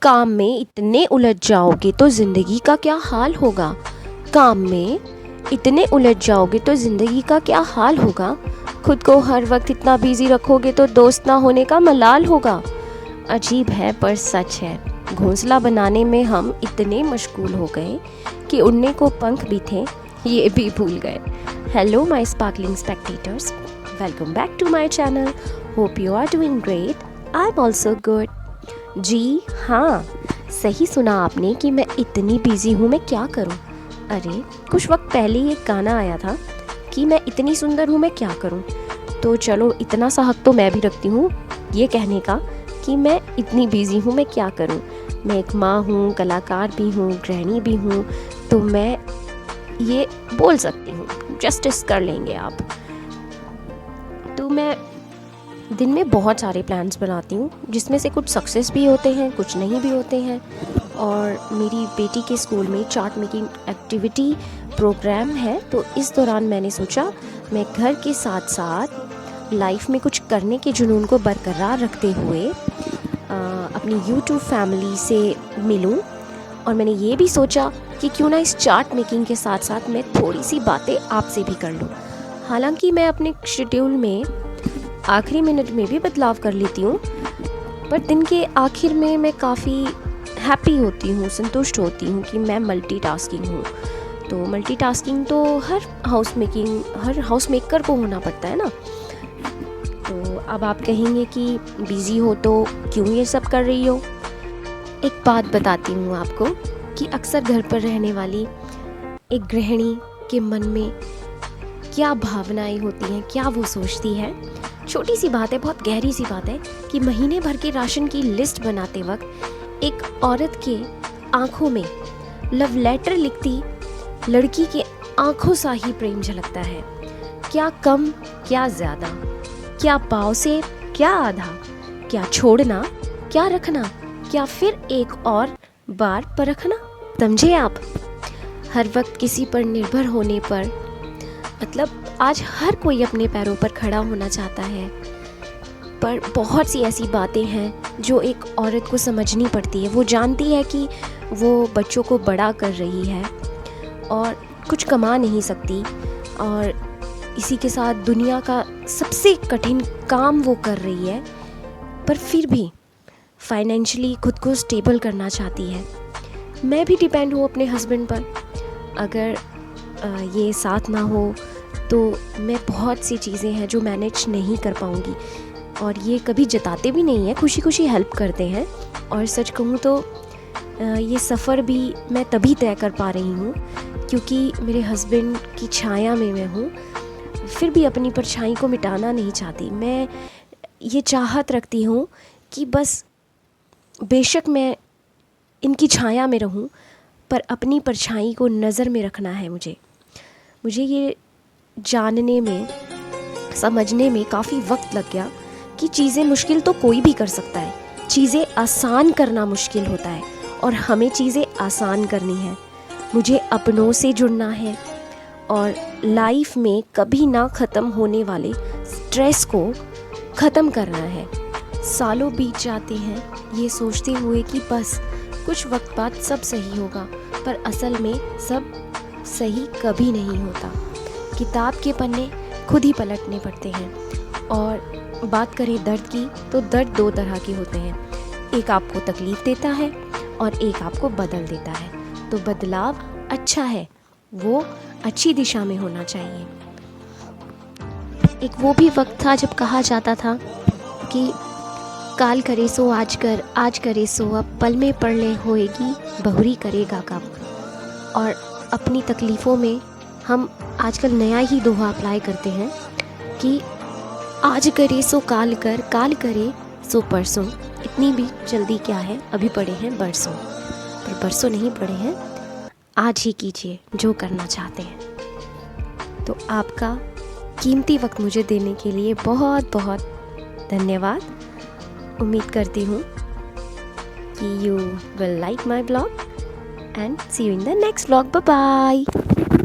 काम में इतने उलझ जाओगे तो ज़िंदगी का क्या हाल होगा। काम में इतने उलझ जाओगे तो ज़िंदगी का क्या हाल होगा। खुद को हर वक्त इतना बिजी रखोगे तो दोस्त ना होने का मलाल होगा। अजीब है पर सच है, घोंसला बनाने में हम इतने मशगूल हो गए कि उड़ने को पंख भी थे ये भी भूल गए। Hello my sparkling spectators, welcome back to my channel. Hope you are doing great, I am also good. जी हाँ, सही सुना आपने कि मैं इतनी बिजी हूँ, मैं क्या करूँ। अरे कुछ वक्त पहले ही एक गाना आया था कि मैं इतनी सुंदर हूँ मैं क्या करूँ। तो चलो इतना सा हक तो मैं भी रखती हूँ ये कहने का कि मैं इतनी बिजी हूँ मैं क्या करूँ। मैं एक माँ हूँ, कलाकार भी हूँ, गृहिणी भी हूँ, तो मैं ये बोल सकती हूँ, जस्टिस कर लेंगे आप। तो मैं दिन में बहुत सारे प्लान्स बनाती हूँ, जिसमें से कुछ सक्सेस भी होते हैं, कुछ नहीं भी होते हैं। और मेरी बेटी के स्कूल में चार्ट मेकिंग एक्टिविटी प्रोग्राम है, तो इस दौरान मैंने सोचा मैं घर के साथ साथ लाइफ में कुछ करने के जुनून को बरकरार रखते हुए अपनी यूट्यूब फैमिली से मिलूं। और मैंने ये भी सोचा कि क्यों ना इस चार्ट मेकिंग के साथ साथ मैं थोड़ी सी बातें आपसे भी कर लूं। हालांकि मैं अपने शेड्यूल में आखिरी मिनट में भी बदलाव कर लेती हूँ, पर दिन के आखिर में मैं काफ़ी हैप्पी होती हूँ, संतुष्ट होती हूँ कि मैं मल्टीटास्किंग हूँ। तो मल्टीटास्किंग तो हर हाउस मेकर को होना पड़ता है ना। तो अब आप कहेंगे कि बिज़ी हो तो क्यों ये सब कर रही हो। एक बात बताती हूँ आपको कि अक्सर घर पर रहने वाली एक गृहिणी के मन में क्या भावनाएं होती हैं, क्या वो सोचती है। छोटी सी बात है, बहुत गहरी सी बात है कि महीने भर के राशन की लिस्ट बनाते वक्त एक औरत के आंखों में लव लेटर लिखती लड़की के आंखों सा ही प्रेम झलकता है। क्या कम, क्या ज़्यादा, क्या पाव से, क्या आधा, क्या छोड़ना, क्या रखना, क्या फिर एक और बार परखना। समझे आप। हर वक्त किसी पर निर्भर होने पर, मतलब आज हर कोई अपने पैरों पर खड़ा होना चाहता है, पर बहुत सी ऐसी बातें हैं जो एक औरत को समझनी पड़ती है। वो जानती है कि वो बच्चों को बड़ा कर रही है और कुछ कमा नहीं सकती, और इसी के साथ दुनिया का सबसे कठिन काम वो कर रही है, पर फिर भी फाइनेंशियली खुद को स्टेबल करना चाहती है। मैं भी डिपेंड हूँ अपने हस्बैंड पर। अगर ये साथ ना हो तो मैं बहुत सी चीज़ें हैं जो मैनेज नहीं कर पाऊँगी, और ये कभी जताते भी नहीं हैं, खुशी खुशी हेल्प करते हैं। और सच कहूँ तो ये सफ़र भी मैं तभी तय कर पा रही हूँ क्योंकि मेरे हस्बैंड की छाया में मैं हूँ। फिर भी अपनी परछाई को मिटाना नहीं चाहती। मैं ये चाहत रखती हूँ कि बस बेशक मैं इनकी छाया में रहूँ, पर अपनी परछाई को नज़र में रखना है मुझे ये जानने में, समझने में काफ़ी वक्त लग गया कि चीज़ें मुश्किल तो कोई भी कर सकता है, चीज़ें आसान करना मुश्किल होता है, और हमें चीज़ें आसान करनी है। मुझे अपनों से जुड़ना है और लाइफ में कभी ना ख़त्म होने वाले स्ट्रेस को ख़त्म करना है। सालों बीत जाते हैं ये सोचते हुए कि बस कुछ वक्त बाद सब सही होगा, पर असल में सब सही कभी नहीं होता। किताब के पन्ने खुद ही पलटने पड़ते हैं। और बात करें दर्द की, तो दर्द दो तरह के होते हैं, एक आपको तकलीफ़ देता है और एक आपको बदल देता है। तो बदलाव अच्छा है, वो अच्छी दिशा में होना चाहिए। एक वो भी वक्त था जब कहा जाता था कि काल करे सो आज कर, आज करे सो अब, पल में पड़ ले होएगी बहुरी करेगा कब। और अपनी तकलीफ़ों में हम आजकल नया ही दोहा अप्लाई करते हैं कि आज करे सो काल कर, काल करे सो परसों। इतनी भी जल्दी क्या है, अभी पड़े हैं बरसों, पर बरसों नहीं पड़े हैं, आज ही कीजिए जो करना चाहते हैं। तो आपका कीमती वक्त मुझे देने के लिए बहुत बहुत धन्यवाद। उम्मीद करती हूँ कि you will like my blog. and see you in the next vlog. Bye bye.